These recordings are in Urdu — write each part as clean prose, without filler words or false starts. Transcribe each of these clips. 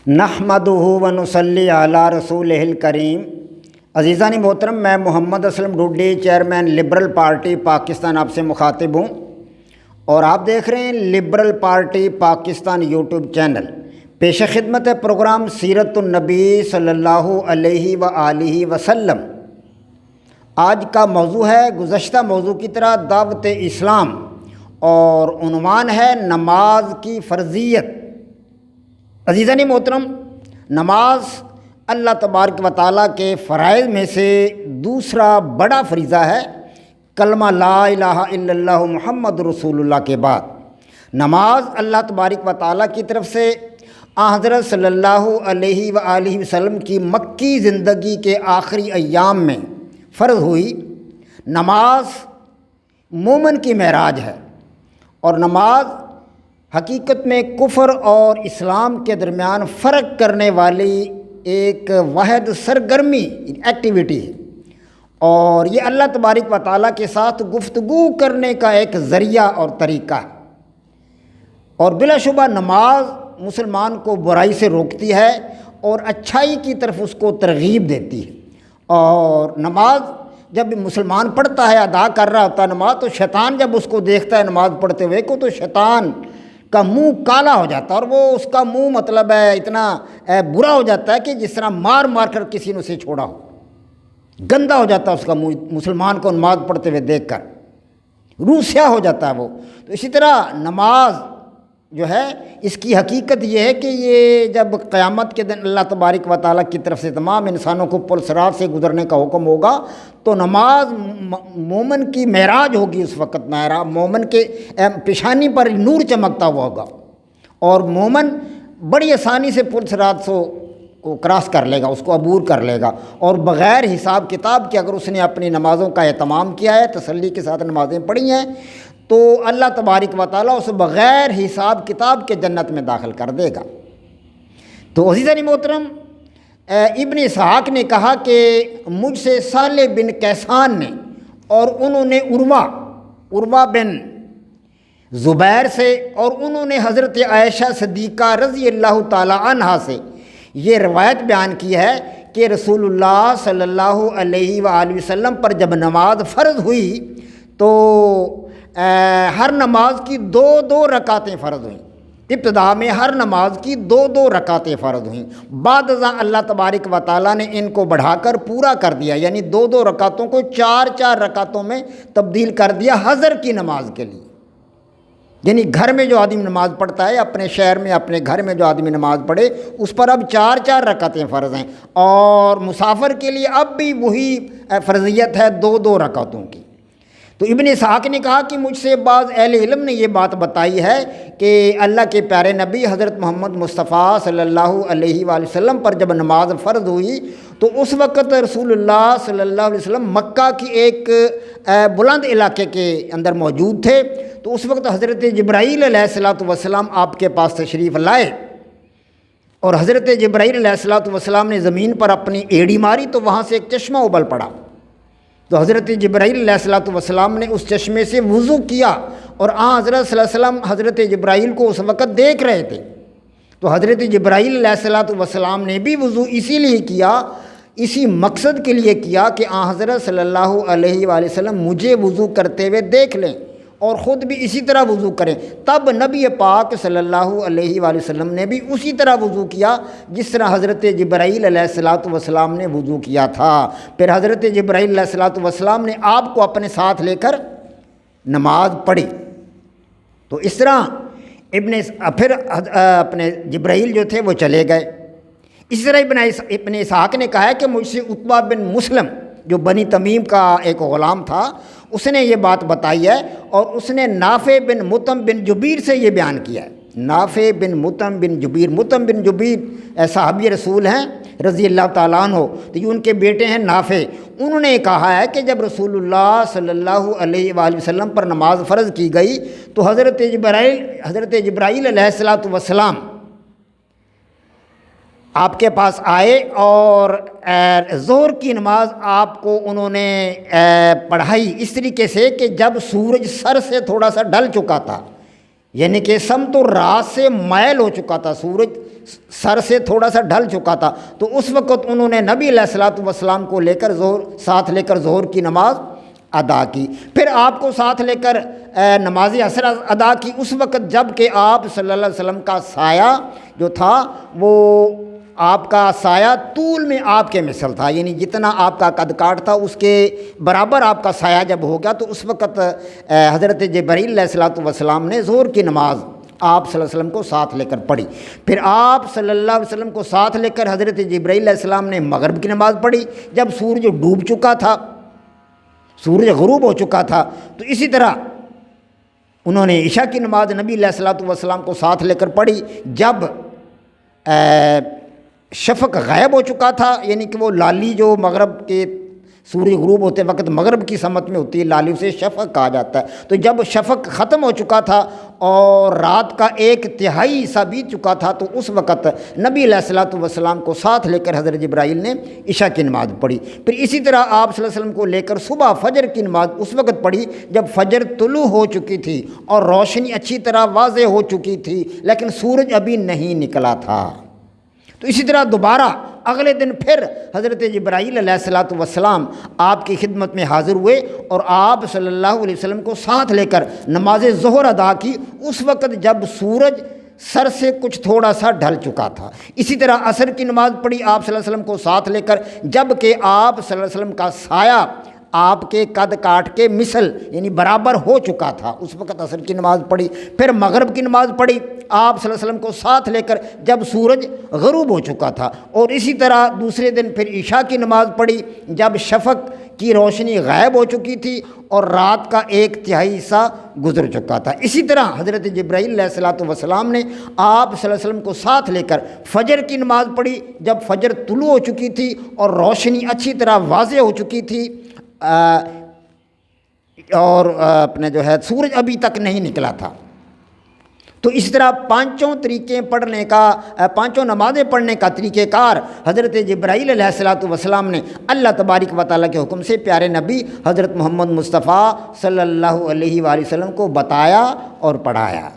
نحمدہ و نصلی علی رسولہ الکریم۔ عزیزان محترم، میں Muhammad Aslam Dodi, chairman liberal party Pakistan, آپ سے مخاطب ہوں اور آپ دیکھ رہے ہیں liberal party Pakistan YouTube channel. پیش خدمت ہے پروگرام سیرت النبی صلی اللہ علیہ وآلہ وسلم۔ آج کا موضوع ہے گزشتہ موضوع کی طرح دعوت اسلام، اور عنوان ہے نماز کی فرضیت۔ عزیزان محترم، نماز اللہ تبارک و تعالیٰ کے فرائض میں سے دوسرا بڑا فریضہ ہے، کلمہ لا الہ الا اللہ محمد رسول اللہ کے بعد۔ نماز اللہ تبارک و تعالیٰ کی طرف سے حضرت صلی اللہ علیہ وآلہ وسلم کی مکی زندگی کے آخری ایام میں فرض ہوئی۔ نماز مومن کی معراج ہے، اور نماز حقیقت میں کفر اور اسلام کے درمیان فرق کرنے والی ایک واحد سرگرمی ایکٹیویٹی ہے، اور یہ اللہ تبارک و تعالیٰ کے ساتھ گفتگو کرنے کا ایک ذریعہ اور طریقہ ہے۔ اور بلا شبہ نماز مسلمان کو برائی سے روکتی ہے اور اچھائی کی طرف اس کو ترغیب دیتی ہے۔ اور نماز جب مسلمان پڑھتا ہے، ادا کر رہا ہوتا ہے نماز، تو شیطان جب اس کو دیکھتا ہے نماز پڑھتے ہوئے کو، تو شیطان کا منہ کالا ہو جاتا ہے، اور وہ اس کا منہ مطلب ہے اتنا برا ہو جاتا ہے کہ جس طرح مار مار کر کسی نے اسے چھوڑا ہو، گندا ہو جاتا ہے اس کا منہ مسلمان کو نماز پڑھتے ہوئے دیکھ کر، روح سیاہ ہو جاتا ہے وہ۔ تو اسی طرح نماز جو ہے، اس کی حقیقت یہ ہے کہ یہ جب قیامت کے دن اللہ تبارک و تعالیٰ کی طرف سے تمام انسانوں کو پل صراط سے گزرنے کا حکم ہوگا، تو نماز مومن کی معراج ہوگی۔ اس وقت مومن کے پیشانی پر نور چمکتا ہوا ہوگا، اور مومن بڑی آسانی سے پل صراط کو کراس کر لے گا، اس کو عبور کر لے گا، اور بغیر حساب کتاب کے اگر اس نے اپنی نمازوں کا اہتمام کیا ہے، تسلی کے ساتھ نمازیں پڑھی ہیں، تو اللہ تبارک و تعالیٰ اسے بغیر حساب کتاب کے جنت میں داخل کر دے گا۔ تو عزیزان محترم، ابن اسحاق نے کہا کہ مجھ سے صالح بن کیسان نے، اور انہوں نے عروہ بن زبیر سے، اور انہوں نے حضرت عائشہ صدیقہ رضی اللہ تعالی عنہا سے یہ روایت بیان کی ہے کہ رسول اللہ صلی اللہ علیہ وآلہ وسلم پر جب نماز فرض ہوئی تو ہر نماز کی دو رکعتیں فرض ہوئیں۔ ابتدا میں ہر نماز کی دو رکعتیں فرض ہوئیں، بعد ازاں اللہ تبارک و تعالیٰ نے ان کو بڑھا کر پورا کر دیا، یعنی دو رکعتوں کو چار رکعتوں میں تبدیل کر دیا حضر کی نماز کے لیے۔ یعنی گھر میں جو آدمی نماز پڑھتا ہے، اپنے شہر میں اپنے گھر میں جو آدمی نماز پڑھے، اس پر اب چار رکعتیں فرض ہیں، اور مسافر کے لیے اب بھی وہی فرضیت ہے دو رکعتوں کی۔ تو ابن اسحاق نے کہا کہ مجھ سے بعض اہل علم نے یہ بات بتائی ہے کہ اللہ کے پیارے نبی حضرت محمد مصطفیٰ صلی اللہ علیہ وآلہ وسلم پر جب نماز فرض ہوئی تو اس وقت رسول اللہ صلی اللہ علیہ وسلم مکہ کی ایک بلند علاقے کے اندر موجود تھے۔ تو اس وقت حضرت جبرائیل علیہ الصلوۃ والسلام آپ کے پاس تشریف لائے، اور حضرت جبرائیل علیہ الصلوۃ والسلام نے زمین پر اپنی ایڑی ماری تو وہاں سے ایک چشمہ ابل پڑا۔ تو حضرت جبرائیل علیہ الصلوۃ والسلام نے اس چشمے سے وضو کیا، اور حضرت صلی اللہ علیہ وسلم حضرت جبرائیل کو اس وقت دیکھ رہے تھے۔ تو حضرت جبرائیل علیہ الصلوۃ والسلام نے بھی وضو اسی لیے کیا، اسی مقصد کے لیے کیا کہ حضرت صلی اللہ علیہ وآلہ وسلم مجھے وضو کرتے ہوئے دیکھ لیں اور خود بھی اسی طرح وضو کریں۔ تب نبی پاک صلی اللہ علیہ وآلہ وسلم نے بھی اسی طرح وضو کیا جس طرح حضرت جبرائیل علیہ الصلوۃ والسلام نے وضو کیا تھا۔ پھر حضرت جبرائیل علیہ الصلوۃ والسلام نے آپ کو اپنے ساتھ لے کر نماز پڑھی۔ تو اس طرح پھر اپنے جبرائیل جو تھے وہ چلے گئے۔ اسی طرح ابن اسحاق نے کہا ہے کہ مجھ سے عتبہ بن مسلم جو بنی تمیم کا ایک غلام تھا، اس نے یہ بات بتائی ہے، اور اس نے نافع بن مطعم بن جبیر سے یہ بیان کیا ہے۔ نافع بن مطعم بن جبیر صحابی رسول ہیں رضی اللہ تعالیٰ عنہ، تو یہ ان کے بیٹے ہیں نافع۔ انہوں نے کہا ہے کہ جب رسول اللہ صلی اللہ علیہ وآلہ وسلم پر نماز فرض کی گئی تو حضرت جبرائیل علیہ الصلوۃ والسلام آپ کے پاس آئے، اور ظہر کی نماز آپ کو انہوں نے پڑھائی اس طریقے سے کہ جب سورج سر سے تھوڑا سا ڈھل چکا تھا، یعنی کہ سمت الراس سے مائل ہو چکا تھا، سورج سر سے تھوڑا سا ڈھل چکا تھا، تو اس وقت انہوں نے نبی علیہ الصلوۃ والسلام کو لے کر ساتھ لے کر ظہر کی نماز ادا کی۔ پھر آپ کو ساتھ لے کر نماز عصر ادا کی، اس وقت جب کہ آپ صلی اللہ علیہ وسلم کا سایہ جو تھا وہ آپ کا سایہ طول میں آپ کے مثل تھا، یعنی جتنا آپ کا قد کاٹ تھا اس کے برابر آپ کا سایہ جب ہو گیا، تو اس وقت حضرت جبرائیل علیہ الصلوۃ والسلام نے ظہر کی نماز آپ صلی اللہ علیہ وسلم کو ساتھ لے کر پڑھی۔ پھر آپ صلی اللہ علیہ وسلم کو ساتھ لے کر حضرت جبرائیل علیہ السلام نے مغرب کی نماز پڑھی جب سورج ڈوب چکا تھا، سورج غروب ہو چکا تھا۔ تو اسی طرح انہوں نے عشاء کی نماز نبی علیہ الصلوۃ والسلام کو ساتھ لے کر پڑھی جب شفق غائب ہو چکا تھا، یعنی کہ وہ لالی جو مغرب کے سورج غروب ہوتے وقت مغرب کی سمت میں ہوتی ہے، لالی اسے شفق کہا جاتا ہے۔ تو جب شفق ختم ہو چکا تھا اور رات کا 1/3 حصہ بیت چکا تھا، تو اس وقت نبی علیہ الصلوۃ والسلام کو ساتھ لے کر حضرت جبرائیل نے عشاء کی نماز پڑھی۔ پھر اسی طرح آپ صلی اللہ علیہ وسلم کو لے کر صبح فجر کی نماز اس وقت پڑھی جب فجر طلوع ہو چکی تھی اور روشنی اچھی طرح واضح ہو چکی تھی، لیکن سورج ابھی نہیں نکلا تھا۔ تو اسی طرح دوبارہ اگلے دن پھر حضرت جبرائیل علیہ الصلوۃ والسلام آپ کی خدمت میں حاضر ہوئے اور آپ صلی اللہ علیہ وسلم کو ساتھ لے کر نماز ظہر ادا کی، اس وقت جب سورج سر سے کچھ تھوڑا سا ڈھل چکا تھا۔ اسی طرح عصر کی نماز پڑھی آپ صلی اللہ علیہ وسلم کو ساتھ لے کر جب کہ آپ صلی اللہ علیہ وسلم کا سایہ آپ کے قد کاٹ کے مثل یعنی برابر ہو چکا تھا، اس وقت عصر کی نماز پڑھی۔ پھر مغرب کی نماز پڑھی آپ صلی اللہ علیہ وسلم کو ساتھ لے کر جب سورج غروب ہو چکا تھا، اور اسی طرح دوسرے دن پھر عشاء کی نماز پڑھی جب شفق کی روشنی غائب ہو چکی تھی اور رات کا 1/3 حصہ گزر چکا تھا۔ اسی طرح حضرت جبرائیل علیہ الصلوۃ والسلام نے آپ صلی اللہ علیہ وسلم کو ساتھ لے کر فجر کی نماز پڑھی جب فجر طلوع ہو چکی تھی اور روشنی اچھی طرح واضح ہو چکی تھی اور اپنے جو ہے سورج ابھی تک نہیں نکلا تھا۔ تو اس طرح پانچوں نمازیں پڑھنے کا طریقہ کار حضرت جبرائیل علیہ الصلوۃ والسلام نے اللہ تبارک و تعالیٰ کے حکم سے پیارے نبی حضرت محمد مصطفیٰ صلی اللہ علیہ وآلہ وسلم کو بتایا اور پڑھایا۔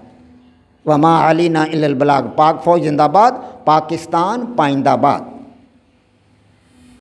وما علینا الا البلاغ۔ پاک فوج زندہ باد، پاکستان پائندہ باد۔